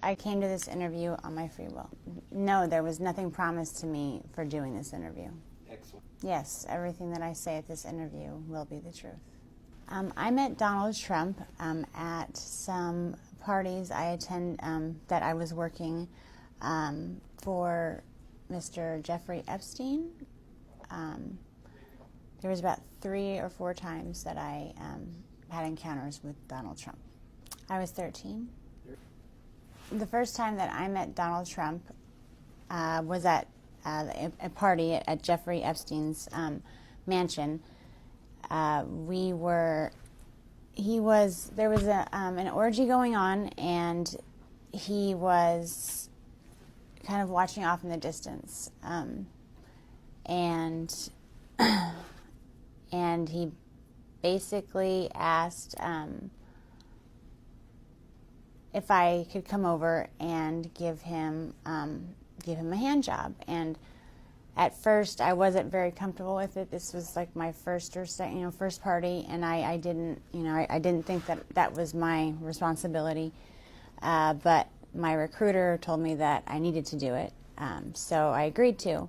I came to this interview on my free will. No, there was nothing promised to me for doing this interview. Excellent. Yes, everything that I say at this interview will be the truth. I met Donald Trump at some parties I attend that I was working for Mr. Jeffrey Epstein. There was about 3 or 4 times that I had encounters with Donald Trump. I was 13. The first time that I met Donald Trump was at a party at Jeffrey Epstein's mansion. There was an orgy going on, and he was kind of watching off in the distance, and he basically asked if I could come over and give him a hand job. And at first, I wasn't very comfortable with it. This was like my first party, and I didn't think that was my responsibility. But my recruiter told me that I needed to do it, so I agreed to.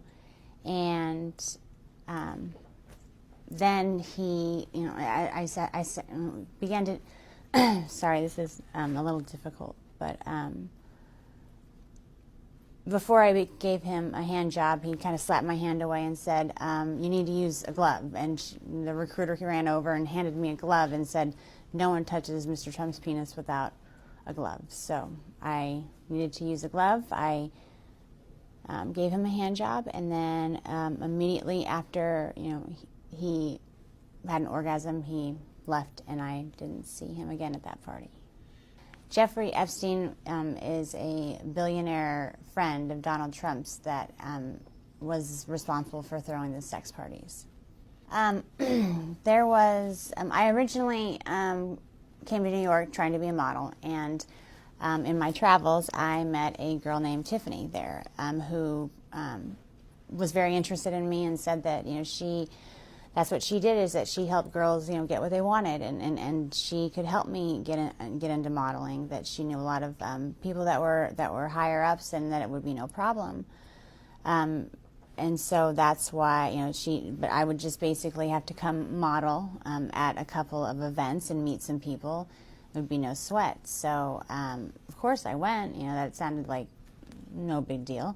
And then he, I began to. Sorry, this is a little difficult, but before I gave him a hand job, he kind of slapped my hand away and said, "You need to use a glove." And the recruiter ran over and handed me a glove and said, "No one touches Mr. Trump's penis without a glove." So I needed to use a glove. I gave him a hand job, and then immediately after, he had an orgasm, he left, and I didn't see him again at that party. Jeffrey Epstein is a billionaire friend of Donald Trump's that was responsible for throwing the sex parties. I originally came to New York trying to be a model, and in my travels, I met a girl named Tiffany there who was very interested in me and said that, that's what she did, is that she helped girls, get what they wanted, and she could help me get into modeling. That she knew a lot of people that were higher ups, and that it would be no problem. And so that's why, but I would just basically have to come model at a couple of events and meet some people. It would be no sweat. So of course I went. That sounded like no big deal.